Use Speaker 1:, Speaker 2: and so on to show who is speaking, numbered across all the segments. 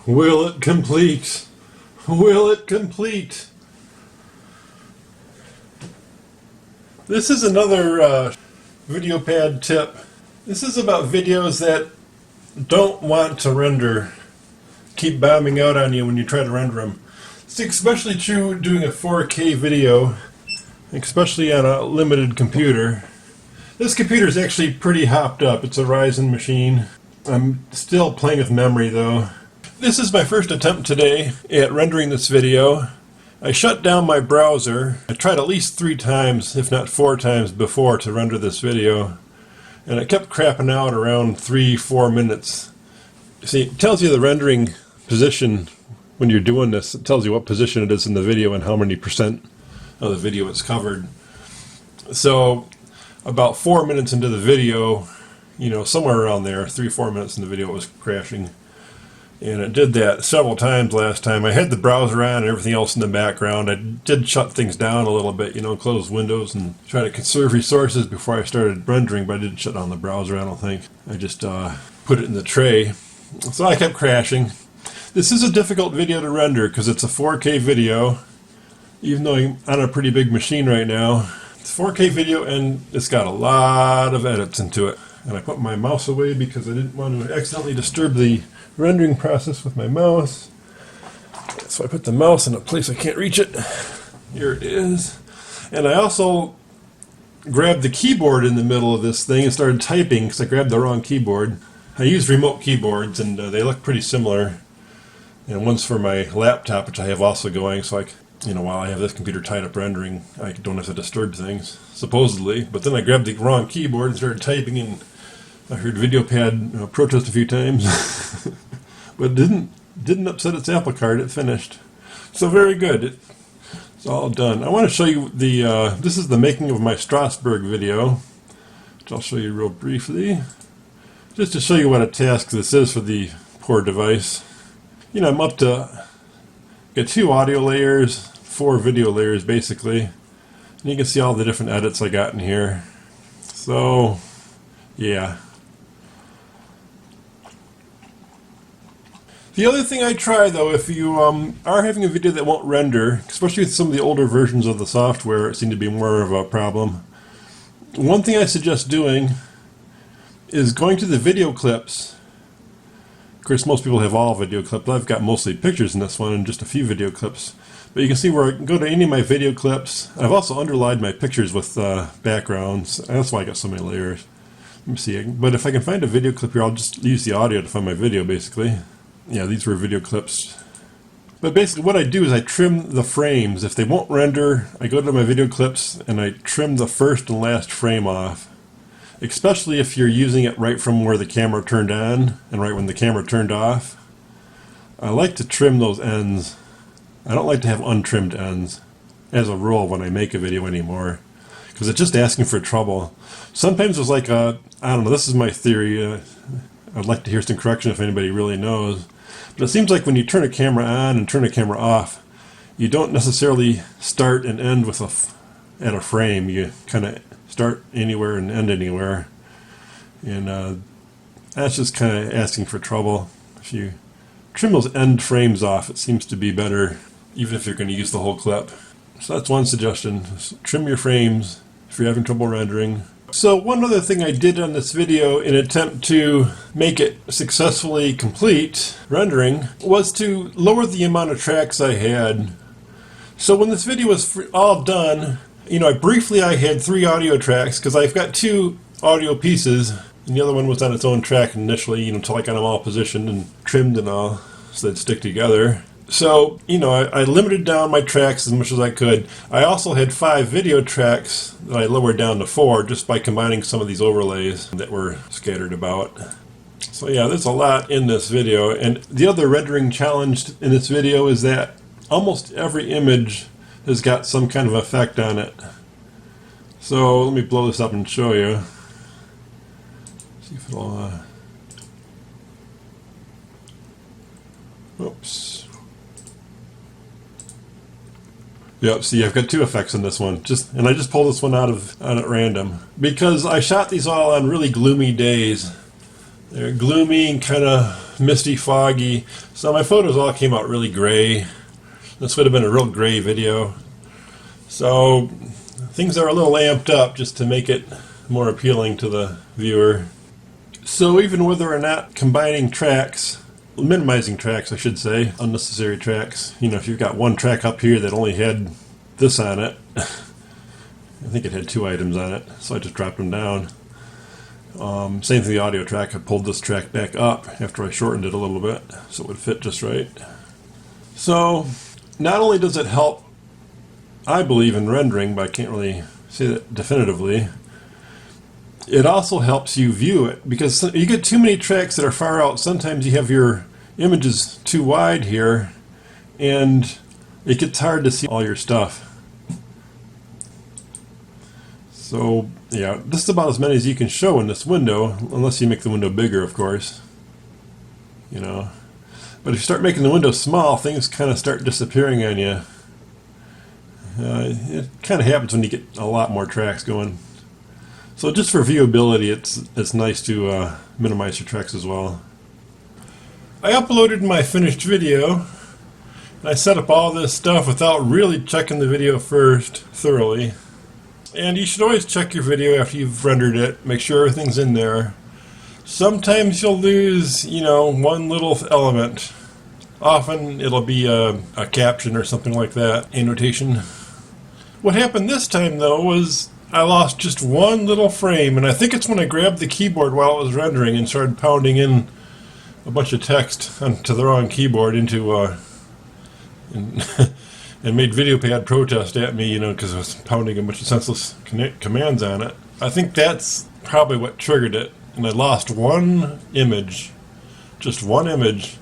Speaker 1: Will it complete? Will it complete? This is another VideoPad tip. This is about videos that don't want to render, keep bombing out on you when you try to render them. It's especially true doing a 4K video, especially on a limited computer. This computer is actually pretty hopped up. It's a Ryzen machine. I'm still playing with memory though. This is my first attempt today at rendering this video. I shut down my browser. I tried at least 3 times, if not 4 times before, to render this video. And it kept crapping out around 3-4 minutes. See, it tells you the rendering position when you're doing this. It tells you what position it is in the video and how many percent of the video it's covered. So about 4 minutes into the video, you know, somewhere around there, 3-4 minutes in the video, it was crashing. And it did that several times last time. I had the browser on and everything else in the background. I did shut things down a little bit, you know, close windows and try to conserve resources before I started rendering, but I didn't shut down the browser, I don't think. I just put it in the tray. So I kept crashing. This is a difficult video to render because it's a 4K video, even though I'm on a pretty big machine right now. It's a 4K video and it's got a lot of edits into it. And I put my mouse away because I didn't want to accidentally disturb the rendering process with my mouse. So I put the mouse in a place I can't reach it. Here it is. And I also grabbed the keyboard in the middle of this thing and started typing because I grabbed the wrong keyboard. I use remote keyboards and they look pretty similar. And one's for my laptop, which I have also going, so while I have this computer tied up rendering, I don't have to disturb things, supposedly. But then I grabbed the wrong keyboard and started typing, and I heard VideoPad protest a few times. But it didn't upset its apple cart. It finished. So very good. It's all done. I want to show you this is the making of my Strasbourg video, which I'll show you real briefly. Just to show you what a task this is for the poor device. You know, I'm up to, got 2 audio layers, 4 video layers basically. And you can see all the different edits I got in here. So, yeah. The other thing I try though, if you are having a video that won't render, especially with some of the older versions of the software, it seemed to be more of a problem. One thing I suggest doing is going to the video clips. Of course, most people have all video clips. I've got mostly pictures in this one and just a few video clips. But you can see where I can go to any of my video clips. I've also underlined my pictures with backgrounds. That's why I got so many layers. Let me see. But if I can find a video clip here, I'll just use the audio to find my video, basically. Yeah, these were video clips. But basically what I do is I trim the frames. If they won't render, I go to my video clips and I trim the first and last frame off. Especially if you're using it right from where the camera turned on and right when the camera turned off. I like to trim those ends. I don't like to have untrimmed ends as a rule when I make a video anymore, because it's just asking for trouble. Sometimes it's like I don't know, this is my theory. I'd like to hear some correction if anybody really knows. But it seems like when you turn a camera on and turn a camera off, you don't necessarily start and end with at a frame. You kind of start anywhere and end anywhere. And that's just kind of asking for trouble. If you trim those end frames off, it seems to be better, even if you're going to use the whole clip. So that's one suggestion. Just trim your frames if you're having trouble rendering. So one other thing I did on this video in an attempt to make it successfully complete rendering was to lower the amount of tracks I had. So when this video was all done, I had 3 audio tracks because I've got 2 audio pieces, and the other one was on its own track initially, until I got them all positioned and trimmed and all so they'd stick together. So, I limited down my tracks as much as I could. I also had 5 video tracks that I lowered down to 4 just by combining some of these overlays that were scattered about. So yeah, there's a lot in this video. And the other rendering challenge in this video is that almost every image has got some kind of effect on it. So let me blow this up and show you. See if it'll... Oops. Yep, see, I've got 2 effects in this one. And I just pulled this one out at random. Because I shot these all on really gloomy days. They're gloomy and kind of misty, foggy. So my photos all came out really gray. This would have been a real gray video. So things are a little amped up just to make it more appealing to the viewer. So even whether or not combining tracks, minimizing tracks I should say, unnecessary tracks, you know, if you've got one track up here that only had this on it, I think it had 2 items on it, so I just dropped them down. Same for the audio track. I pulled this track back up after I shortened it a little bit so it would fit just right. So not only does it help, I believe, in rendering, but I can't really say that definitively, it also helps you view it, because you get too many tracks that are far out. Sometimes you have your images too wide here and it gets hard to see all your stuff. So yeah, this is about as many as you can show in this window, unless you make the window bigger, of course. You know, but if you start making the window small, things kind of start disappearing on you. It kind of happens when you get a lot more tracks going. So just for viewability, it's nice to minimize your tracks as well. I uploaded my finished video. I set up all this stuff without really checking the video first thoroughly. And you should always check your video after you've rendered it. Make sure everything's in there. Sometimes you'll lose, you know, one little element. Often it'll be a caption or something like that, annotation. What happened this time though was I lost just one little frame, and I think it's when I grabbed the keyboard while it was rendering and started pounding in a bunch of text onto the wrong keyboard into and made VideoPad protest at me, you know, because I was pounding a bunch of senseless commands on it. I think that's probably what triggered it, and I lost one image, just one image.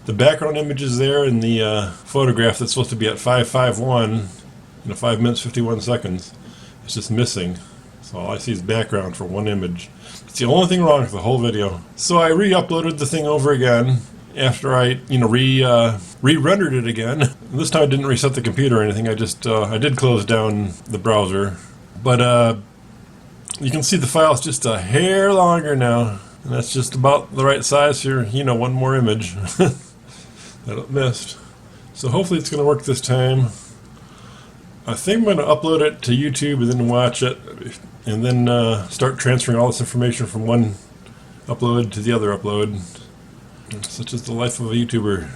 Speaker 1: The background image is there in the photograph that's supposed to be at 551, you know, 5 minutes 51 seconds. It's just missing. So all I see is background for one image. It's the only thing wrong with the whole video. So I re-uploaded the thing over again after I, you know, re-rendered it again. This time I didn't reset the computer or anything. I just I did close down the browser, but you can see the file's just a hair longer now, and that's just about the right size for, you know, one more image that it missed. So hopefully it's going to work this time. I think I'm going to upload it to YouTube and then watch it, and then start transferring all this information from one upload to the other upload. Such is the life of a YouTuber.